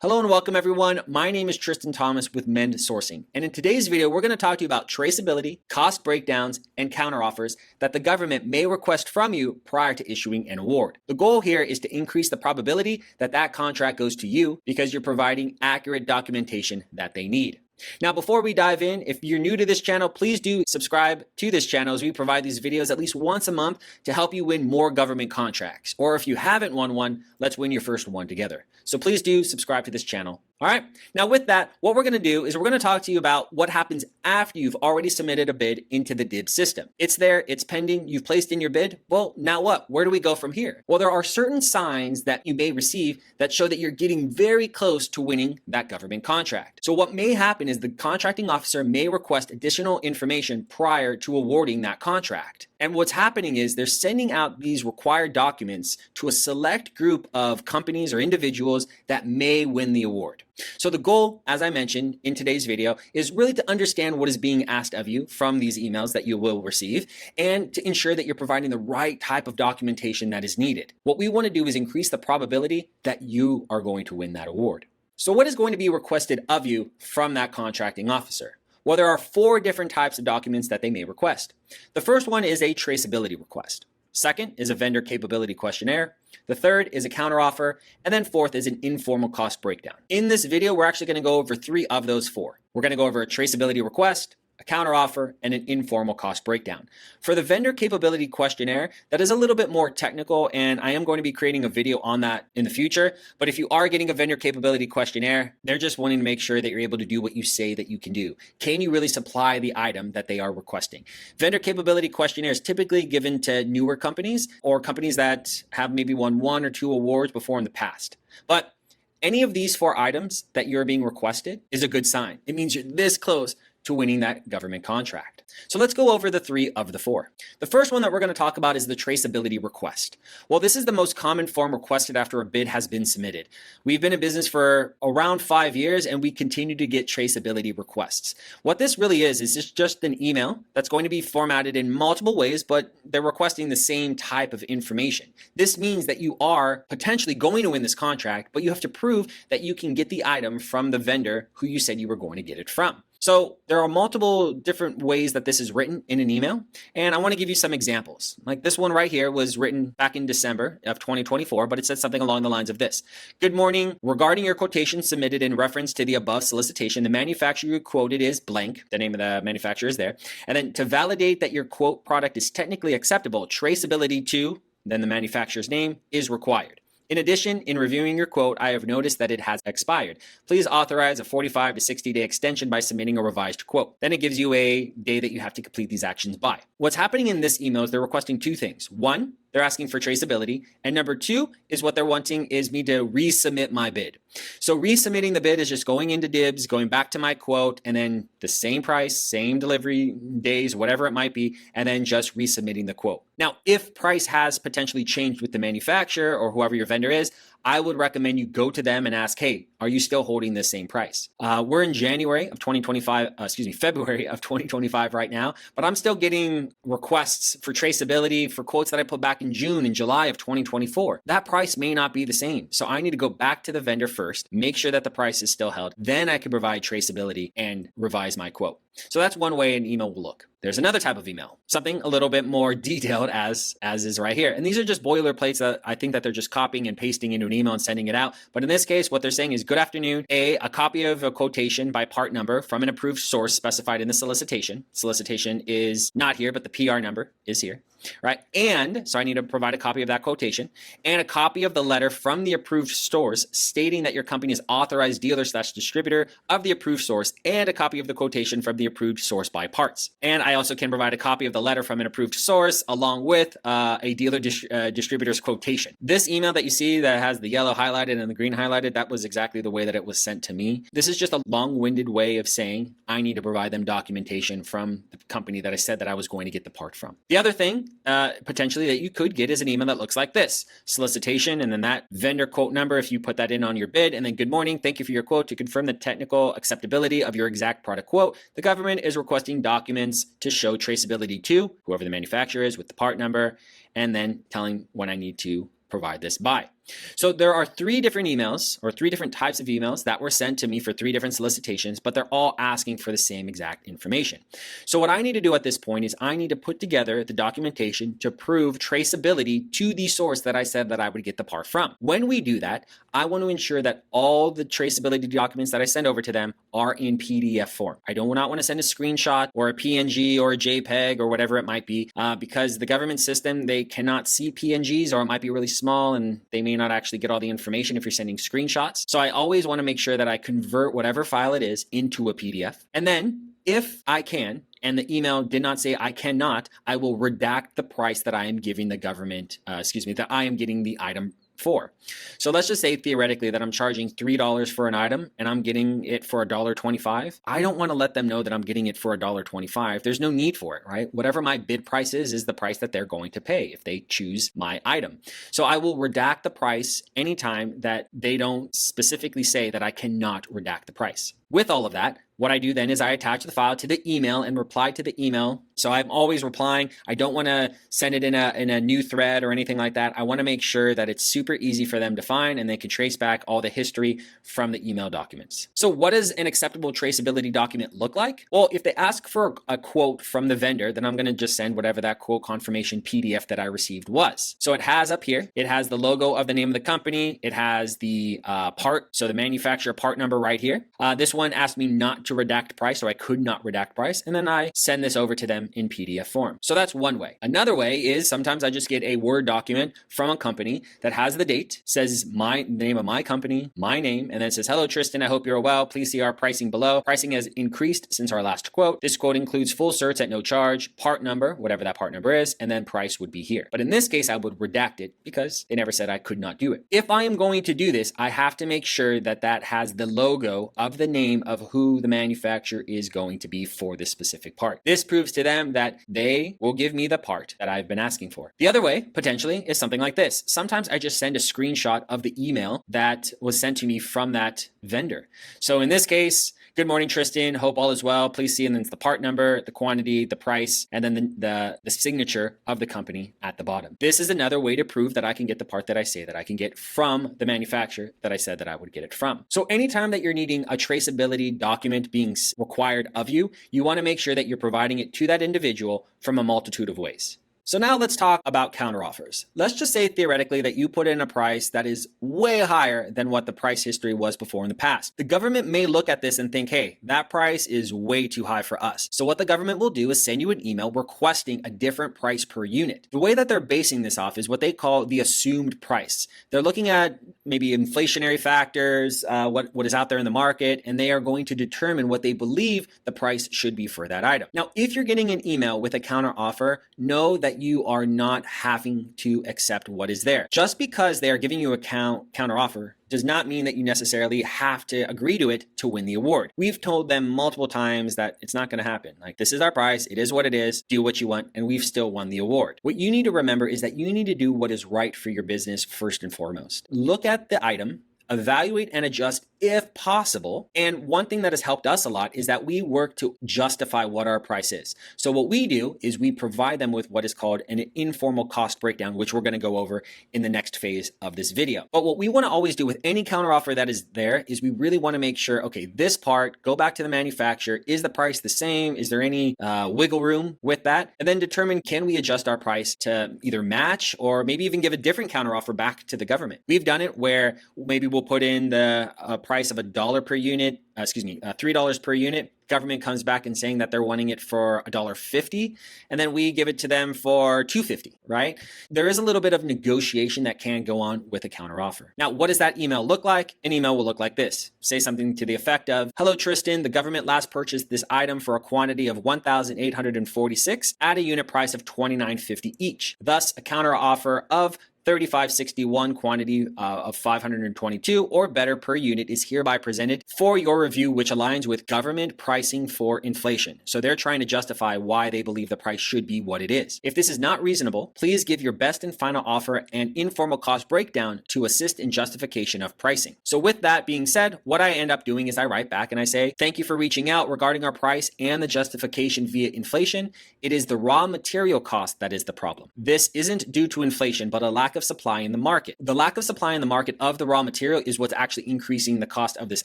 Hello and welcome everyone. My name is Tristan Thomas with Mend Sourcing. And in today's video, we're going to talk to you about traceability, cost breakdowns, and counteroffers that the government may request from you prior to issuing an award. The goal here is to increase the probability that that contract goes to you because you're providing accurate documentation that they need. Now, before we dive in, if you're new to this channel, please do subscribe to this channel as we provide these videos at least once a month to help you win more government contracts. Or if you haven't won one, let's win your first one together. So please do subscribe to this channel. All right. Now with that, what we're going to do is we're going to talk to you about what happens after you've already submitted a bid into the DIBBS system. It's there, it's pending, you've placed in your bid. Well, now what? Where do we go from here? Well, there are certain signs that you may receive that show that you're getting very close to winning that government contract. So what may happen is the contracting officer may request additional information prior to awarding that contract. And what's happening is they're sending out these required documents to a select group of companies or individuals that may win the award. So the goal, as I mentioned in today's video, is really to understand what is being asked of you from these emails that you will receive and to ensure that you're providing the right type of documentation that is needed. What we want to do is increase the probability that you are going to win that award. So what is going to be requested of you from that contracting officer? Well, there are 4 different types of documents that they may request. The first one is a traceability request. Second is a vendor capability questionnaire. The third is a counteroffer. And then fourth is an informal cost breakdown. In this video, we're actually going to go over 3 of those 4. We're going to go over a traceability request, a counteroffer, and an informal cost breakdown. For the vendor capability questionnaire, that is a little bit more technical, and I am going to be creating a video on that in the future. But if you are getting a vendor capability questionnaire, they're just wanting to make sure that you're able to do what you say that you can do. Can you really supply the item that they are requesting? Vendor capability questionnaire is typically given to newer companies or companies that have maybe won 1 or 2 awards before in the past. But any of these 4 items that you're being requested is a good sign. It means you're this close to winning that government contract. So let's go over the 3 of the 4. The first one that we're going to talk about is the traceability request. Well, this is the most common form requested after a bid has been submitted. We've been in business for around 5 years and we continue to get traceability requests. What this really is just an email that's going to be formatted in multiple ways, but they're requesting the same type of information. This means that you are potentially going to win this contract, but you have to prove that you can get the item from the vendor who you said you were going to get it from. So there are multiple different ways that this is written in an email, and I want to give you some examples. Like this one right here was written back in December of 2024, but it says something along the lines of this. Good morning. Regarding your quotation submitted in reference to the above solicitation, the manufacturer you quoted is blank. The name of the manufacturer is there. And then to validate that your quote product is technically acceptable, traceability to, then the manufacturer's name, is required. In addition, in reviewing your quote, I have noticed that it has expired. Please authorize a 45 to 60-day extension by submitting a revised quote. Then it gives you a day that you have to complete these actions by. What's happening in this email is they're requesting 2 things. 1, they're asking for traceability. And number 2 is what they're wanting is me to resubmit my bid. So resubmitting the bid is just going into DIBBS, going back to my quote, and then the same price, same delivery days, whatever it might be, and then just resubmitting the quote. Now, if price has potentially changed with the manufacturer or whoever your vendor is, I would recommend you go to them and ask, hey, are you still holding the same price? We're in February of 2025 right now, but I'm still getting requests for traceability for quotes that I put back in June and July of 2024. That price may not be the same. So I need to go back to the vendor first, make sure that the price is still held. Then I can provide traceability and revise my quote. So that's one way an email will look. There's another type of email, something a little bit more detailed as is right here. And these are just boilerplates that I think that they're just copying and pasting into an email and sending it out. But in this case, what they're saying is, good afternoon, a copy of a quotation by part number from an approved source specified in the solicitation. Solicitation is not here, but the PR number is here. Right. And so I need to provide a copy of that quotation and a copy of the letter from the approved source stating that your company is authorized dealer/distributor of the approved source and a copy of the quotation from the approved source by parts. And I also can provide a copy of the letter from an approved source along with a dealer distributor's quotation. This email that you see that has the yellow highlighted and the green highlighted, that was exactly the way that it was sent to me. This is just a long-winded way of saying I need to provide them documentation from the company that I said that I was going to get the part from. The other thing potentially that you could get is an email that looks like this: solicitation, and then that vendor quote number if you put that in on your bid, and then good morning, thank you for your quote. To confirm the technical acceptability of your exact product quote, the government is requesting documents to show traceability to whoever the manufacturer is with the part number, and then telling when I need to provide this by. So there are 3 different emails or 3 different types of emails that were sent to me for 3 different solicitations, but they're all asking for the same exact information. So what I need to do at this point is I need to put together the documentation to prove traceability to the source that I said that I would get the part from. When we do that, I want to ensure that all the traceability documents that I send over to them are in PDF form. I do not want to send a screenshot or a PNG or a JPEG or whatever it might be, because the government system, they cannot see PNGs, or it might be really small and they may not actually get all the information if you're sending screenshots. So I always want to make sure that I convert whatever file it is into a PDF. And then if I can, and the email did not say I cannot, I will redact the price that I am giving the government, that I am getting the item for. So let's just say theoretically that I'm charging $3 for an item and I'm getting it for $1.25. I don't want to let them know that I'm getting it for $1.25. There's no need for it, right? Whatever my bid price is the price that they're going to pay if they choose my item. So I will redact the price anytime that they don't specifically say that I cannot redact the price. With all of that, what I do then is I attach the file to the email and reply to the email. So I'm always replying. I don't want to send it in a new thread or anything like that. I want to make sure that it's super easy for them to find and they can trace back all the history from the email documents. So what does an acceptable traceability document look like? Well, if they ask for a quote from the vendor, then I'm going to just send whatever that quote confirmation PDF that I received was. So it has up here, it has the logo of the name of the company. It has the part, so the manufacturer part number right here. This one asked me not to redact price, so I could not redact price. And then I send this over to them in PDF form. So that's one way. Another way is sometimes I just get a Word document from a company that has the date, says the name of my company, my name, and then it says, "Hello, Tristan, I hope you're well. Please see our pricing below. Pricing has increased since our last quote. This quote includes full certs at no charge, part number, whatever that part number is, and then price would be here." But in this case, I would redact it because they never said I could not do it. If I am going to do this, I have to make sure that that has the logo of the name of who the manufacturer is going to be for this specific part. This proves to them that they will give me the part that I've been asking for. The other way, potentially, is something like this. Sometimes I just send a screenshot of the email that was sent to me from that vendor. So in this case, "Good morning, Tristan. Hope all is well. Please see," and then it's the part number, the quantity, the price, and then the signature of the company at the bottom. This is another way to prove that I can get the part that I say that I can get from the manufacturer that I said that I would get it from. So anytime that you're needing a traceability document being required of you, you want to make sure that you're providing it to that individual from a multitude of ways. So now let's talk about counteroffers. Let's just say theoretically that you put in a price that is way higher than what the price history was before in the past. The government may look at this and think, hey, that price is way too high for us. So what the government will do is send you an email requesting a different price per unit. The way that they're basing this off is what they call the assumed price. They're looking at maybe inflationary factors, what is out there in the market, and they are going to determine what they believe the price should be for that item. Now, if you're getting an email with a counteroffer, know that you are not having to accept what is there. Just because they are giving you a counteroffer does not mean that you necessarily have to agree to it to win the award. We've told them multiple times that it's not going to happen. Like, this is our price, it is what it is, do what you want, and we've still won the award. What you need to remember is that you need to do what is right for your business first and foremost. Look at the item, evaluate and adjust if possible. And one thing that has helped us a lot is that we work to justify what our price is. So what we do is we provide them with what is called an informal cost breakdown, which we're going to go over in the next phase of this video. But what we want to always do with any counteroffer that is there is we really want to make sure, okay, this part, go back to the manufacturer. Is the price the same? Is there any wiggle room with that? And then determine, can we adjust our price to either match or maybe even give a different counteroffer back to the government? We've done it where maybe we'll put in the price of $1 per unit, $3 per unit. Government comes back and saying that they're wanting it for $1.50, and then we give it to them for $2.50, right? There is a little bit of negotiation that can go on with a counteroffer. Now, what does that email look like? An email will look like this. Say something to the effect of, "Hello, Tristan, the government last purchased this item for a quantity of 1,846 at a unit price of $29.50 each. Thus, a counteroffer of 3561 quantity of 522 or better per unit is hereby presented for your review, which aligns with government pricing for inflation." So they're trying to justify why they believe the price should be what it is. If this is not reasonable, please give your best and final offer and informal cost breakdown to assist in justification of pricing. So with that being said, what I end up doing is I write back and I say, "Thank you for reaching out regarding our price and the justification via inflation. It is the raw material cost that is the problem. This isn't due to inflation, but a lack lack of supply in the market. The lack of supply in the market of the raw material is what's actually increasing the cost of this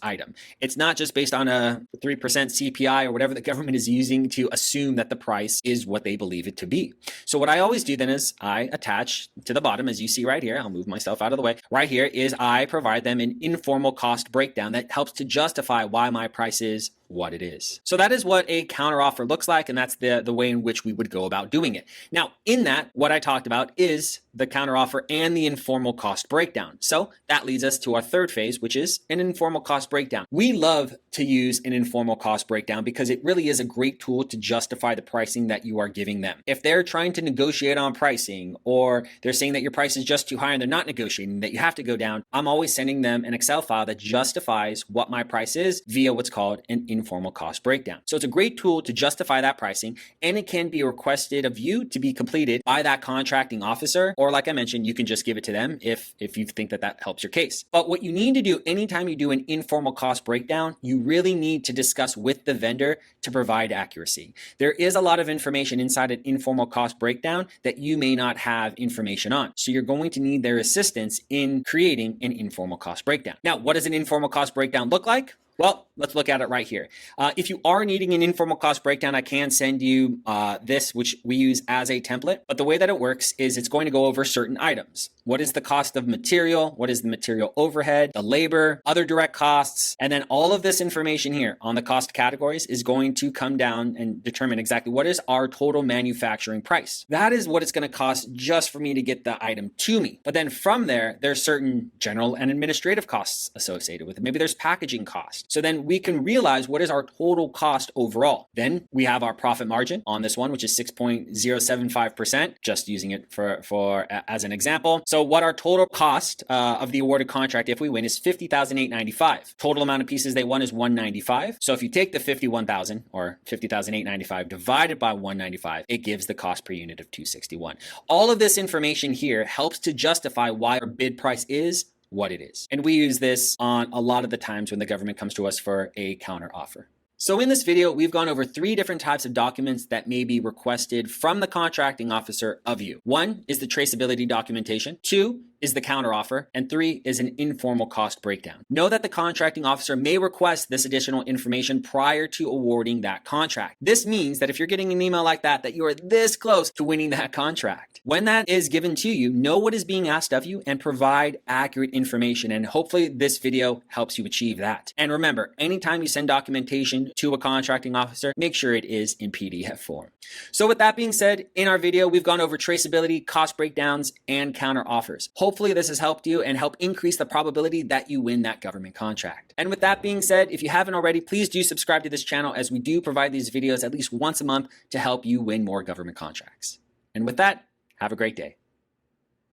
item. It's not just based on a 3% CPI or whatever the government is using to assume that the price is what they believe it to be. So what I always do then is I attach to the bottom, as you see right here, I'll move myself out of the way. Right here is I provide them an informal cost breakdown that helps to justify why my price is what it is. So that is what a counteroffer looks like, and that's the way in which we would go about doing it. Now, in that, what I talked about is the counteroffer and the informal cost breakdown. So that leads us to our third phase, which is an informal cost breakdown. We love to use an informal cost breakdown because it really is a great tool to justify the pricing that you are giving them. If they're trying to negotiate on pricing, or they're saying that your price is just too high and they're not negotiating, that you have to go down, I'm always sending them an Excel file that justifies what my price is via what's called an informal cost breakdown. So it's a great tool to justify that pricing, and it can be requested of you to be completed by that contracting officer, or like I mentioned, you can just give it to them if you think that that helps your case. But what you need to do anytime you do an informal cost breakdown, you really need to discuss with the vendor to provide accuracy. There is a lot of information inside an informal cost breakdown that you may not have information on. So you're going to need their assistance in creating an informal cost breakdown. Now, what does an informal cost breakdown look like? Well, let's look at it right here. If you are needing an informal cost breakdown, I can send you this, which we use as a template. But the way that it works is it's going to go over certain items. What is the cost of material? What is the material overhead, the labor, other direct costs? And then all of this information here on the cost categories is going to come down and determine exactly what is our total manufacturing price. That is what it's going to cost just for me to get the item to me. But then from there, there's certain general and administrative costs associated with it. Maybe there's packaging costs. So then we can realize what is our total cost overall. Then we have our profit margin on this one, which is 6.075%, just using it for as an example. So what our total cost of the awarded contract, if we win, is $50,895. Total amount of pieces they won is 195. So if you take the 51,000 or 50,895 divided by 195, it gives the cost per unit of 261. All of this information here helps to justify why our bid price is what it is. And we use this on a lot of the times when the government comes to us for a counteroffer. So in this video, we've gone over 3 different types of documents that may be requested from the contracting officer of you. 1 is the traceability documentation. 2 is the counteroffer, and 3 is an informal cost breakdown. Know that the contracting officer may request this additional information prior to awarding that contract. This means that if you're getting an email like that you are this close to winning that contract. When that is given to you, know what is being asked of you and provide accurate information. And hopefully this video helps you achieve that. And remember, anytime you send documentation to a contracting officer, make sure it is in PDF form. So with that being said, in our video, we've gone over traceability, cost breakdowns, and counteroffers. Hopefully this has helped you and help increase the probability that you win that government contract. And with that being said, if you haven't already, please do subscribe to this channel, as we do provide these videos at least once a month to help you win more government contracts. And with that, have a great day.